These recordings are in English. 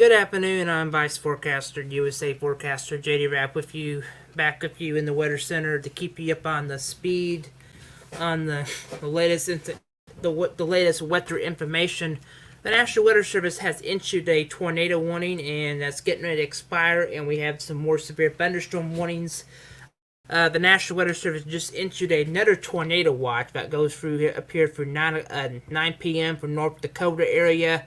Good afternoon, I'm Vice Forecaster, USA Forecaster JD Rapp back with you in the Weather Center to keep you up on the speed, on the latest weather information. The National Weather Service has issued a tornado warning, and that's getting ready to expire, and we have some more severe thunderstorm warnings. The National Weather Service just issued another tornado watch that goes through up here through 9 p.m. for North Dakota area,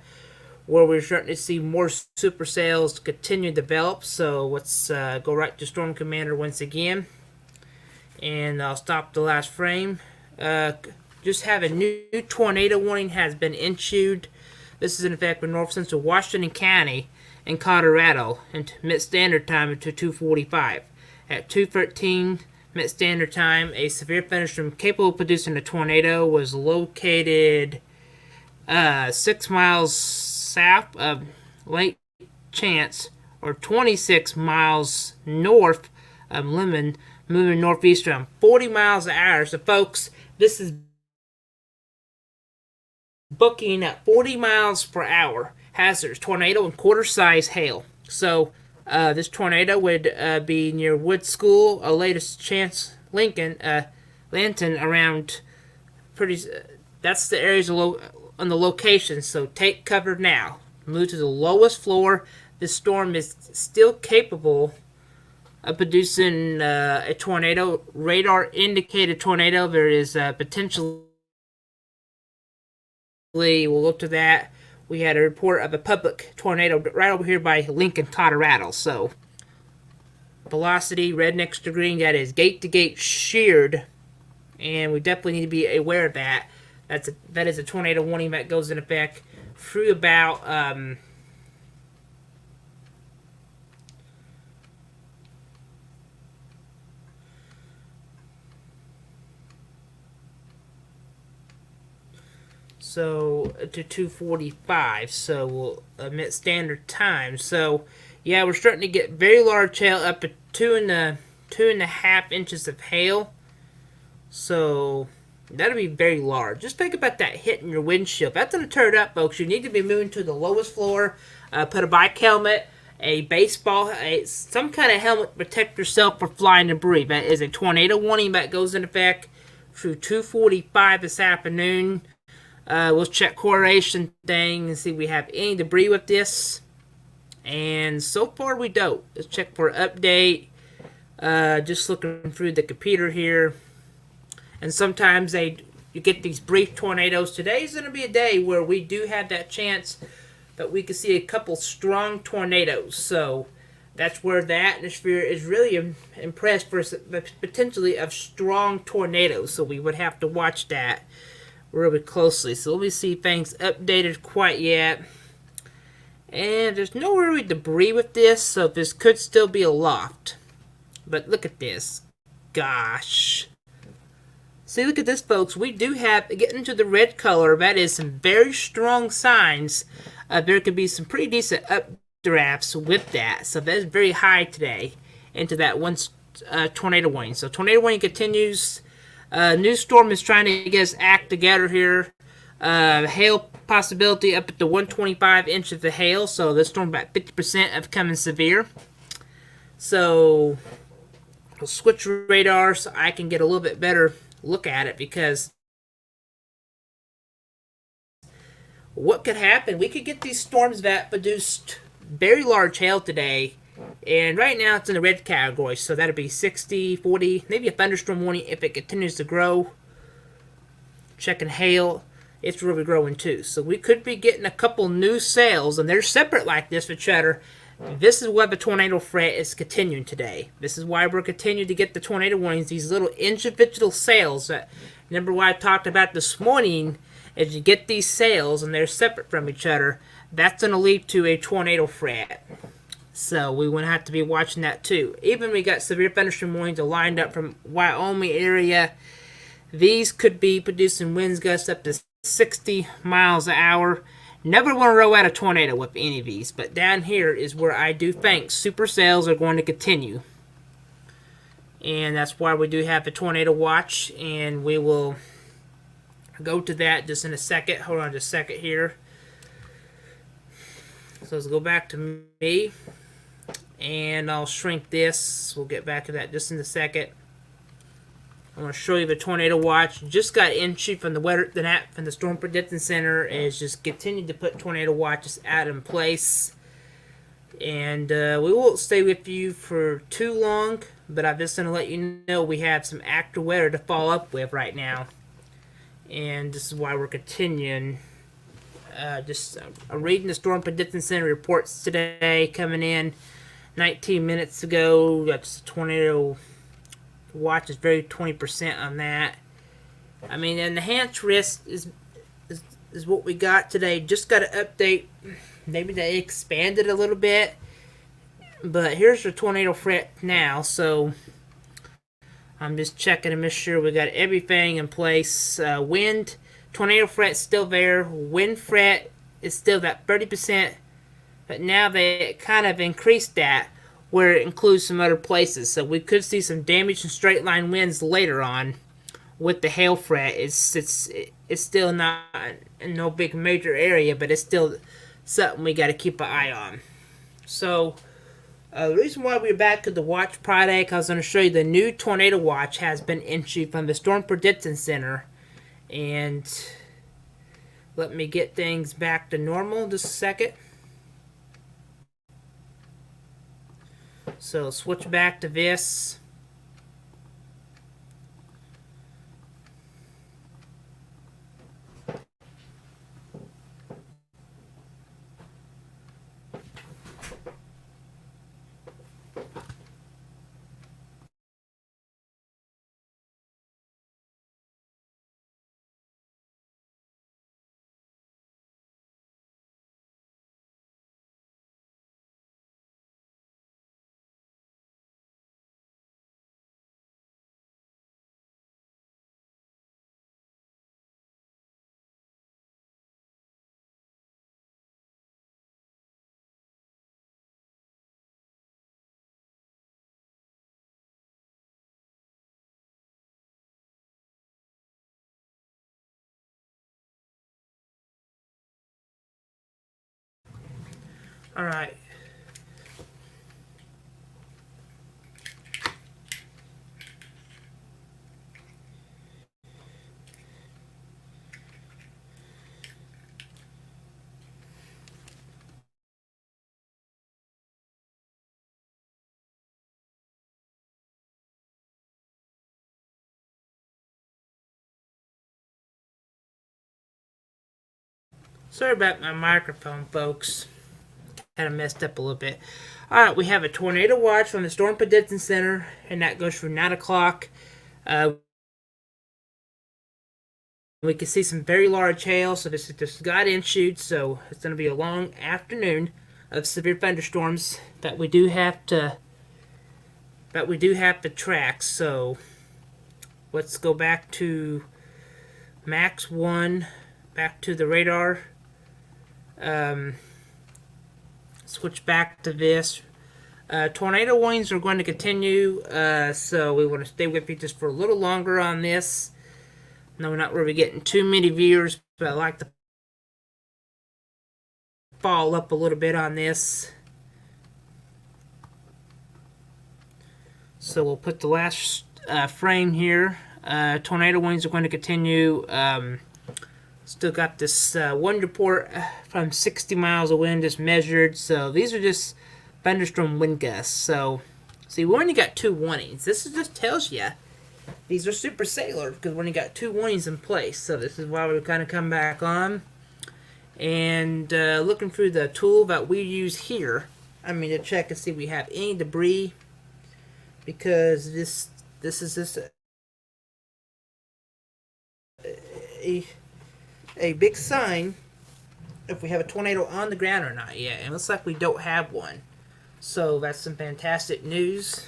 where we're starting to see more supercells continue to develop. So let's go right to Storm Commander once again, and I'll stop the last frame. Just have a new tornado warning has been issued. This is in effect for North Central Washington County and Colorado and Mid Standard Time until 2:45. At 2:13 Mid Standard Time, a severe thunderstorm capable of producing a tornado was located 6 miles south of Lake Chance, or 26 miles north of Lemon, moving northeast around 40 miles an hour. So, folks, this is booking at 40 miles per hour. Hazards: tornado and quarter-size hail. So, this tornado would be near Wood School, latest chance Lincoln, Lanton, around pretty. That's the areas on the location. So take cover now. Move to the lowest floor. This storm is still capable of producing a tornado. Radar indicated tornado. There is potentially. We'll look to that. We had a report of a public tornado right over here by Lincoln, Colorado. So, velocity, red next to green, that is gate to gate sheared. And we definitely need to be aware of that. That is a tornado warning that goes in effect through about to 2:45, so we'll emit standard time. So yeah, we're starting to get very large hail, up to 2.5 inches of hail. So that'll be very large. Just think about that hitting your windshield. If that's gonna turn it up, folks, you need to be moving to the lowest floor. Put a bike helmet, a baseball, some kind of helmet to protect yourself from flying debris. That is a tornado warning that goes into effect through 2:45 this afternoon. We'll check correlation thing and see if we have any debris with this. And so far we don't. Let's check for update. Just looking through the computer here. And sometimes you get these brief tornadoes. Today's going to be a day where we do have that chance that we could see a couple strong tornadoes. So that's where the atmosphere is really impressed for potentially of strong tornadoes. So we would have to watch that really closely. So let me see if things updated quite yet. And there's no really debris with this, so this could still be aloft. But look at this. Gosh. See, look at this, folks. We do have, getting into the red color, that is some very strong signs. There could be some pretty decent updrafts with that. So that is very high today into that one tornado warning. So tornado warning continues. New storm is trying to get its act together here. Hail possibility up to 125 inches of hail. So this storm about 50% of becoming severe. So we'll switch radar so I can get a little bit better look at it, because what could happen? We could get these storms that produced very large hail today. And right now it's in the red category, so that'll be 60, 40, maybe a thunderstorm warning if it continues to grow. Checking hail, it's really growing too. So we could be getting a couple new cells, and they're separate like this for chatter. This is why the tornado threat is continuing today. This is why we're continuing to get the tornado warnings, these little individual cells. Remember what I talked about this morning, is you get these cells and they're separate from each other. That's going to lead to a tornado threat. So we will have to be watching that too. Even we got severe thunderstorm warnings lined up from Wyoming area. These could be producing winds gusts up to 60 miles an hour. Never want to roll out a tornado with any of these, but down here is where I do think supercells are going to continue. And that's why we do have the tornado watch, and we will go to that just in a second. Hold on just a second here. So So let's go back to me, and I'll shrink this. We'll get back to that just in a second. I'm going to show you the tornado watch. Just got issued from the weather, the app from the Storm Prediction Center, is just continuing to put tornado watches out in place. And we won't stay with you for too long, but I'm just going to let you know we have some active weather to follow up with right now. And this is why we're continuing. I'm reading the Storm Prediction Center reports today coming in 19 minutes ago. That's the tornado watch is very 20% on that. I mean, and the enhanced risk is what we got today. Just got an update. Maybe they expanded a little bit. But here's the tornado threat now. So I'm just checking to make sure we got everything in place. Wind, tornado threat still there. Wind threat is still that 30%. But now they kind of increased that where it includes some other places. So we could see some damage and straight line winds later on with the hail threat. It's still not no big major area, but it's still something we got to keep an eye on. So the reason why we're back to the watch product, I was going to show you the new tornado watch has been issued from the Storm Prediction Center. And let me get things back to normal just a second. So switch back to this. All right. Sorry about my microphone, folks. Kind of messed up a little bit. Alright, we have a tornado watch from the Storm Prediction Center, and that goes from 9 o'clock. We can see some very large hail, so this got issued, so it's going to be a long afternoon of severe thunderstorms that we do have to track. So let's go back to Max 1, back to the radar. Switch back to this. Tornado warnings are going to continue, so we want to stay with you just for a little longer on this. No, we're not really getting too many viewers, but I like to follow up a little bit on this. So we'll put the last frame here. Tornado warnings are going to continue. Still got this one report from 60 miles of wind is measured. So these are just thunderstorm wind gusts. So see, we only got 2 warnings. This just tells you these are super sailor because we only got 2 warnings in place. So this is why we're kind of come back on. And looking through the tool that we use here, to check and see if we have any debris, because this is just a big sign if we have a tornado on the ground or not yet. And it looks like we don't have one. So that's some fantastic news.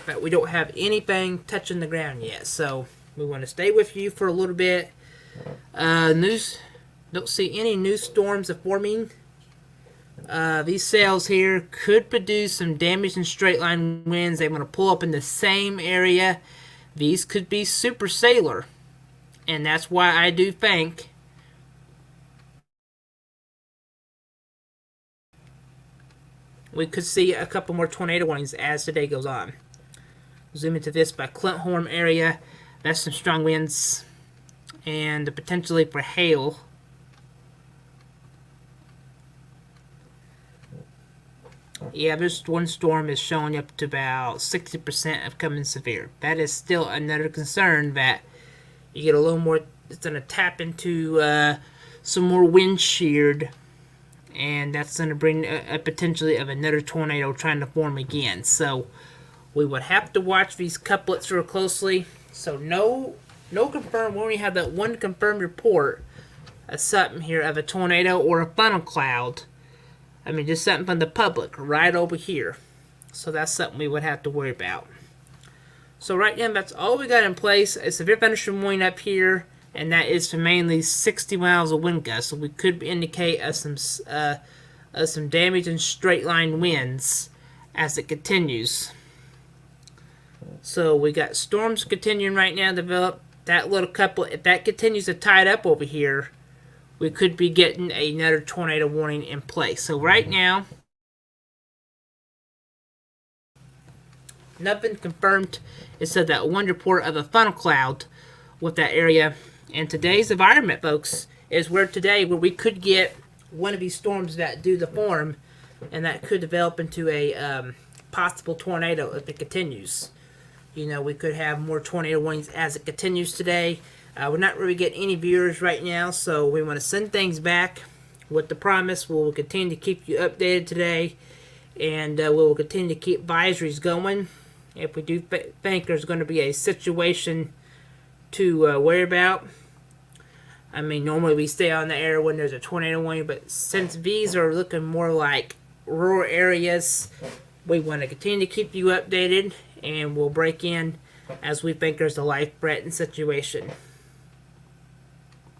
But we don't have anything touching the ground yet. So we want to stay with you for a little bit. Don't see any new storms forming. These sails here could produce some damage and straight line winds. They want to pull up in the same area. These could be super sailor. And that's why I do think we could see a couple more tornado warnings as the day goes on. Zoom into this by Clinthorne area. That's some strong winds and potentially for hail. Yeah, this one storm is showing up to about 60% of coming severe. That is still another concern that you get a little more. It's going to tap into some more wind sheared, and that's going to bring a potentially of another tornado trying to form again. So we would have to watch these couplets real closely. So no confirmed. We only have that one confirmed report of something here of a tornado or a funnel cloud. I mean, just something from the public right over here. So that's something we would have to worry about. So right now, that's all we got in place. It's a severe thunderstorm warning up here, and that is for mainly 60 miles of wind gusts. So we could indicate some damage and straight line winds as it continues. So we got storms continuing right now to develop. That little couple, if that continues to tide up over here, we could be getting another tornado warning in place. So right now, nothing confirmed. It said that one report of a funnel cloud with that area. And today's environment, folks, is where we could get one of these storms that do the form, and that could develop into a possible tornado if it continues. You know, we could have more tornado warnings as it continues today. We're not really getting any viewers right now, so we want to send things back with the promise we'll continue to keep you updated today, and we will continue to keep advisories going. If we do think there's going to be a situation to worry about. I mean, normally we stay on the air when there's a tornado warning, but since these are looking more like rural areas, we want to continue to keep you updated, and we'll break in as we think there's a life-threatening situation.